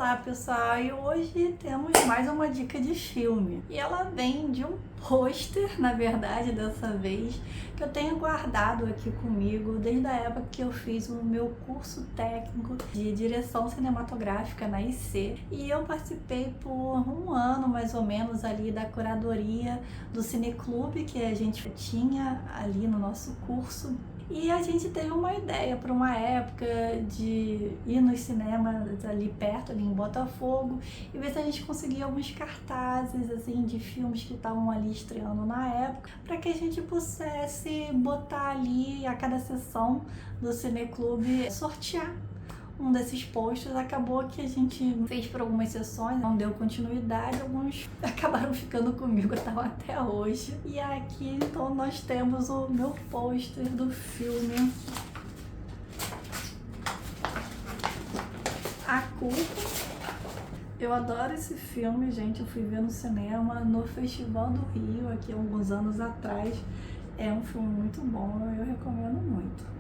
Olá pessoal, e hoje temos mais uma dica de filme. E ela vem de um pôster, na verdade, dessa vez, que eu tenho guardado aqui comigo desde a época que eu fiz o meu curso técnico de direção cinematográfica na IC. E eu participei por um ano, mais ou menos, ali da curadoria do Cineclube que a gente tinha ali no nosso curso. E a gente teve uma ideia para uma época de ir nos cinemas ali perto, ali em Botafogo, e ver se a gente conseguia alguns cartazes assim de filmes que estavam ali estreando na época, para que a gente pudesse botar ali a cada sessão do Cineclube, sortear um desses posters. Acabou que a gente fez por algumas sessões, não deu continuidade, alguns acabaram ficando comigo até hoje. E aqui então nós temos o meu pôster do filme A Culpa. Eu adoro esse filme, gente. Eu fui ver no cinema no Festival do Rio, aqui há alguns anos atrás. É um filme muito bom, eu recomendo muito.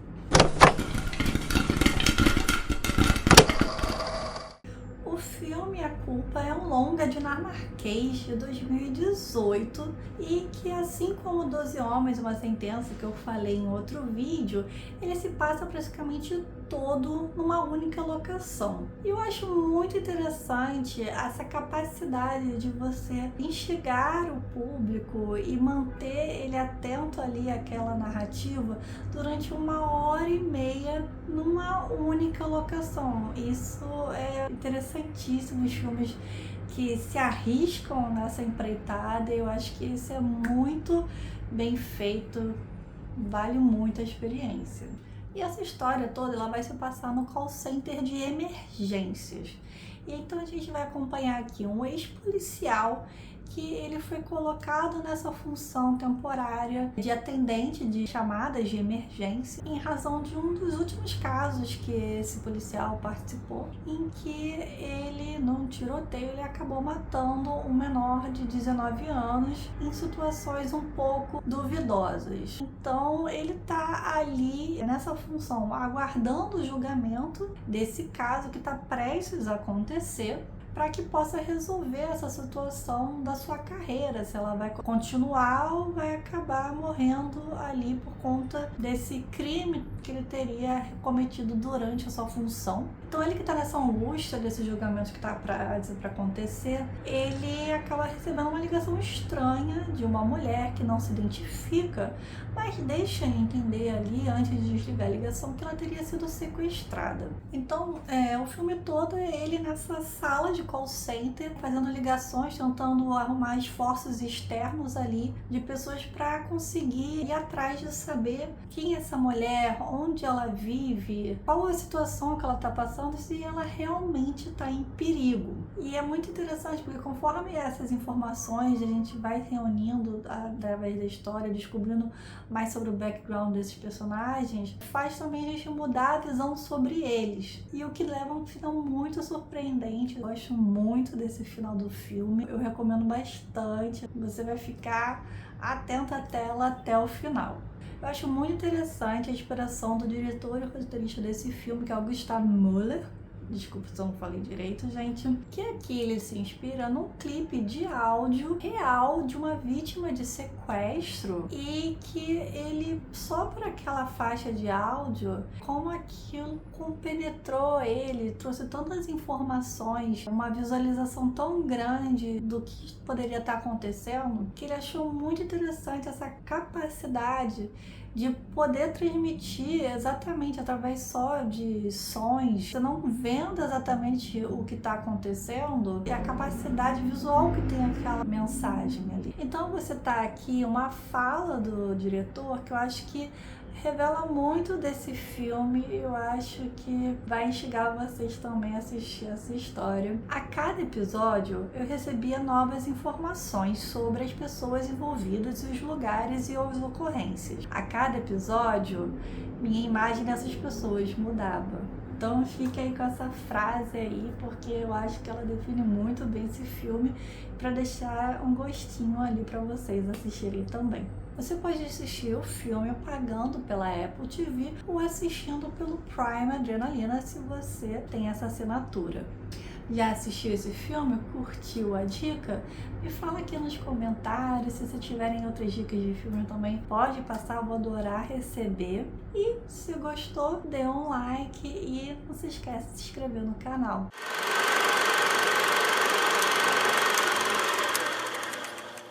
O filme A Culpa é um longa dinamarquês de 2018 e que, assim como 12 Homens, Uma Sentença, que eu falei em outro vídeo, ele se passa praticamente todo numa única locação. E eu acho muito interessante essa capacidade de você instigar o público e manter ele atento ali àquela narrativa durante 1h30 numa única locação. Isso é interessantíssimo, os filmes que se arriscam nessa empreitada. Eu acho que isso é muito bem feito, vale muito a experiência. E essa história toda ela vai se passar no call center de emergências. E então a gente vai acompanhar aqui um ex-policial que ele foi colocado nessa função temporária de atendente de chamadas de emergência em razão de um dos últimos casos que esse policial participou, em que ele, num tiroteio, ele acabou matando um menor de 19 anos em situações um pouco duvidosas. Então ele tá ali nessa função, aguardando o julgamento desse caso que está prestes a acontecer, para que possa resolver essa situação da sua carreira, se ela vai continuar ou vai acabar morrendo ali por conta desse crime que ele teria cometido durante a sua função. Então ele que está nessa angústia desse julgamento que está para acontecer, ele acaba recebendo uma ligação estranha de uma mulher que não se identifica, mas deixa entender ali, antes de desligar a ligação, que ela teria sido sequestrada. Então o filme todo é ele nessa sala de call center, fazendo ligações, tentando arrumar esforços externos ali de pessoas para conseguir ir atrás de saber quem é essa mulher, onde ela vive, qual a situação que ela está passando, se ela realmente está em perigo. E é muito interessante porque conforme essas informações a gente vai reunindo através da história, descobrindo mais sobre o background desses personagens, faz também a gente mudar a visão sobre eles. E o que leva a um final muito surpreendente. Eu gosto muito desse final do filme, eu recomendo bastante. Você vai ficar atento à tela até o final. Eu acho muito interessante a inspiração do diretor e roteirista desse filme, que é o Gustav Möller. Desculpa se eu não falei direito, gente. Que aqui ele se inspira num clipe de áudio real de uma vítima de sequestro, e que ele, só por aquela faixa de áudio, como aquilo compenetrou ele, trouxe tantas informações, uma visualização tão grande do que poderia estar acontecendo, que ele achou muito interessante essa capacidade de poder transmitir exatamente através só de sons, você não vendo exatamente o que está acontecendo, e a capacidade visual que tem aquela mensagem ali. Então você tá aqui uma fala do diretor que eu acho que revela muito desse filme, e eu acho que vai instigar vocês também a assistir essa história. A cada episódio eu recebia novas informações sobre as pessoas envolvidas, os lugares e as ocorrências. A cada episódio, minha imagem dessas pessoas mudava. Então fique aí com essa frase aí, porque eu acho que ela define muito bem esse filme, para deixar um gostinho ali para vocês assistirem também. Você pode assistir o filme pagando pela Apple TV ou assistindo pelo Prime Adrenalina, se você tem essa assinatura. Já assistiu esse filme? Curtiu a dica? Me fala aqui nos comentários. Se vocês tiverem outras dicas de filme também, pode passar, eu vou adorar receber. E se gostou, dê um like e não se esquece de se inscrever no canal.